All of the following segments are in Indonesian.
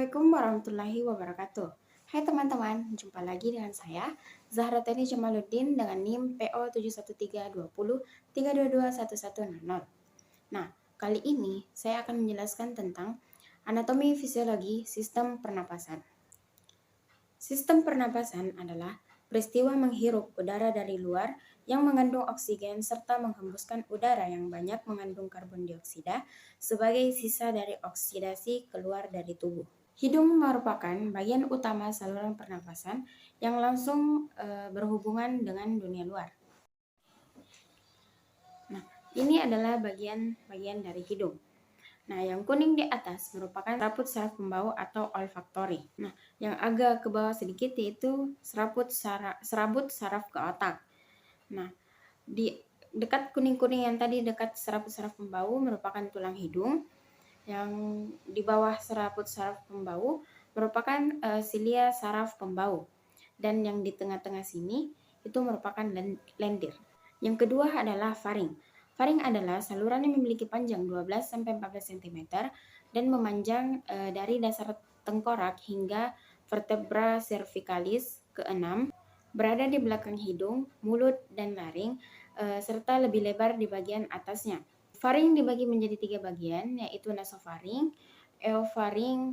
Assalamualaikum warahmatullahi wabarakatuh. Hai teman-teman, jumpa lagi dengan saya, Zahra Tani Jamaluddin dengan NIM PO 71320322110. Nah, kali ini saya akan menjelaskan tentang anatomi fisiologi sistem pernapasan. Sistem pernapasan adalah peristiwa menghirup udara dari luar yang mengandung oksigen serta menghembuskan udara yang banyak mengandung karbon dioksida sebagai sisa dari oksidasi keluar dari tubuh. Hidung merupakan bagian utama saluran pernapasan yang langsung berhubungan dengan dunia luar. Nah, ini adalah bagian-bagian dari hidung. Nah, yang kuning di atas merupakan serabut saraf pembau atau olfaktori. Nah, yang agak ke bawah sedikit yaitu serabut saraf ke otak. Nah, di dekat kuning-kuning yang tadi dekat serabut saraf pembau merupakan tulang hidung. Yang di bawah serabut saraf pembau merupakan silia saraf pembau. Dan yang di tengah-tengah sini itu merupakan lendir. Yang kedua adalah faring. Faring adalah saluran yang memiliki panjang 12-14 cm dan memanjang dari dasar tengkorak hingga vertebra cervicalis ke-6, berada di belakang hidung, mulut, dan laring, serta lebih lebar di bagian atasnya. Faring dibagi menjadi 3 bagian, yaitu nasofaring, eofaring,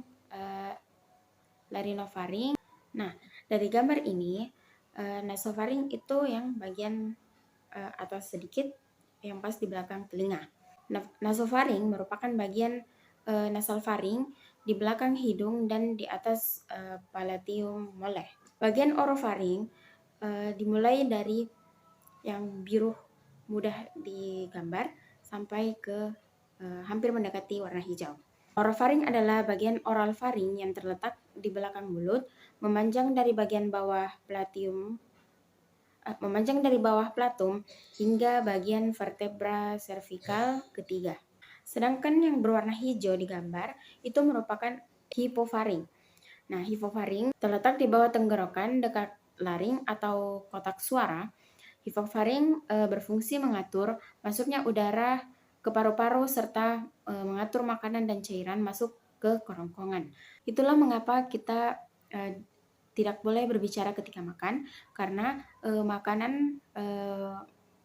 larinofaring. Nah, dari gambar ini, nasofaring itu yang bagian atas sedikit yang pas di belakang telinga. Nasofaring merupakan bagian nasal faring di belakang hidung dan di atas palatium moleh. Bagian orofaring dimulai dari yang biru mudah digambar sampai ke hampir mendekati warna hijau. Orofaring adalah bagian oral faring yang terletak di belakang mulut, memanjang dari bawah platum hingga bagian vertebra cervical ketiga. Sedangkan yang berwarna hijau di gambar itu merupakan hipofaring. Nah, hipofaring terletak di bawah tenggorokan dekat laring atau kotak suara. Hipofaring berfungsi mengatur masuknya udara ke paru-paru serta mengatur makanan dan cairan masuk ke kerongkongan. Itulah mengapa kita tidak boleh berbicara ketika makan, karena makanan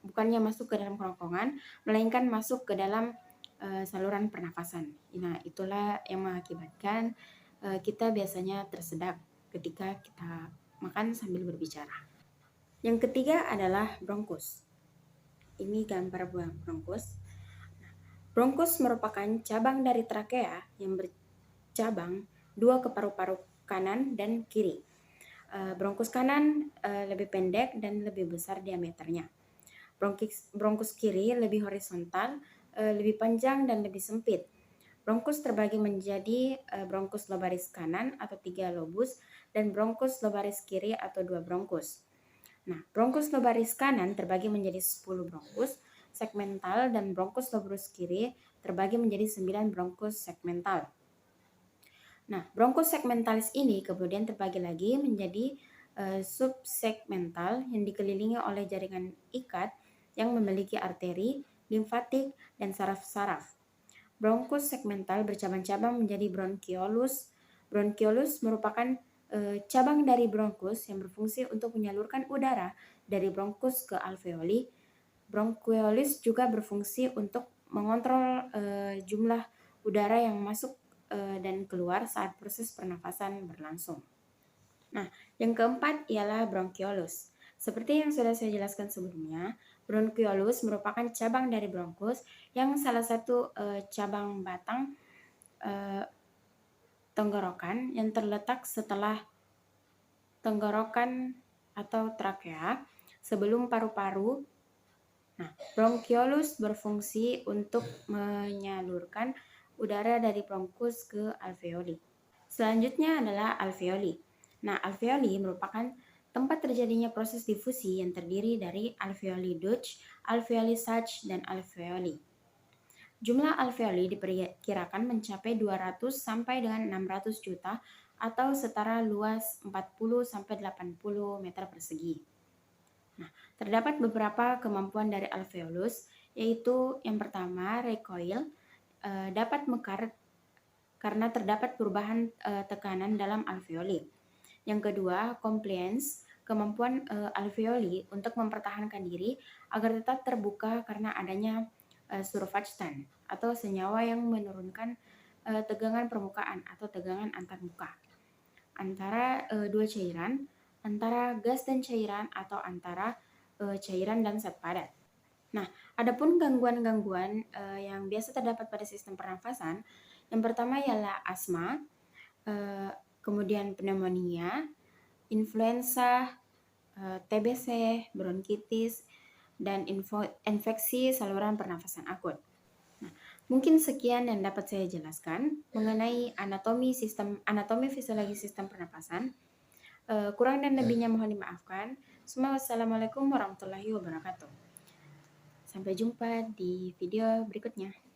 bukannya masuk ke dalam kerongkongan, melainkan masuk ke dalam saluran pernafasan. Nah, itulah yang mengakibatkan kita biasanya tersedak ketika kita makan sambil berbicara. Yang ketiga adalah bronkus. Ini gambar bronkus. Bronkus merupakan cabang dari trakea yang bercabang dua ke paru-paru kanan dan kiri. Bronkus kanan lebih pendek dan lebih besar diameternya. Bronkus kiri lebih horizontal, lebih panjang dan lebih sempit. Bronkus terbagi menjadi bronkus lobaris kanan atau 3 lobus dan bronkus lobaris kiri atau 2 bronkus. Nah, bronkus lobaris kanan terbagi menjadi 10 bronkus segmental dan bronkus lobaris kiri terbagi menjadi 9 bronkus segmental. Nah, bronkus segmentalis ini kemudian terbagi lagi menjadi subsegmental yang dikelilingi oleh jaringan ikat yang memiliki arteri, limfatik, dan saraf-saraf. Bronkus segmental bercabang-cabang menjadi bronchiolus. Bronchiolus merupakan cabang dari bronkus yang berfungsi untuk menyalurkan udara dari bronkus ke alveoli. Bronchiolis juga berfungsi untuk mengontrol jumlah udara yang masuk dan keluar saat proses pernafasan berlangsung. Nah, yang keempat ialah bronchiolus. Seperti yang sudah saya jelaskan sebelumnya, bronchiolus merupakan cabang dari bronkus yang salah satu cabang batang tenggorokan yang terletak setelah tenggorokan atau trakea sebelum paru-paru. Nah, bronchiolus berfungsi untuk menyalurkan udara dari bronkus ke alveoli. Selanjutnya adalah alveoli. Nah, alveoli merupakan tempat terjadinya proses difusi yang terdiri dari alveoli Dutch, alveoli Sachs, dan alveoli. Jumlah alveoli diperkirakan mencapai 200 sampai dengan 600 juta atau setara luas 40 sampai 80 meter persegi. Nah, terdapat beberapa kemampuan dari alveolus, yaitu yang pertama recoil, dapat mekar karena terdapat perubahan tekanan dalam alveoli. Yang kedua, compliance, kemampuan alveoli untuk mempertahankan diri agar tetap terbuka karena adanya surfactant atau senyawa yang menurunkan tegangan permukaan atau tegangan antarmuka antara dua cairan, antara gas dan cairan atau antara cairan dan zat padat. Nah, adapun gangguan-gangguan yang biasa terdapat pada sistem pernafasan, yang pertama ialah asma, kemudian pneumonia, influenza, TBC, bronkitis, dan infeksi saluran pernafasan akut. Nah, mungkin sekian yang dapat saya jelaskan mengenai anatomi fisiologi sistem pernapasan. Kurang dan lebihnya mohon dimaafkan. Wassalamualaikum warahmatullahi wabarakatuh. Sampai jumpa di video berikutnya.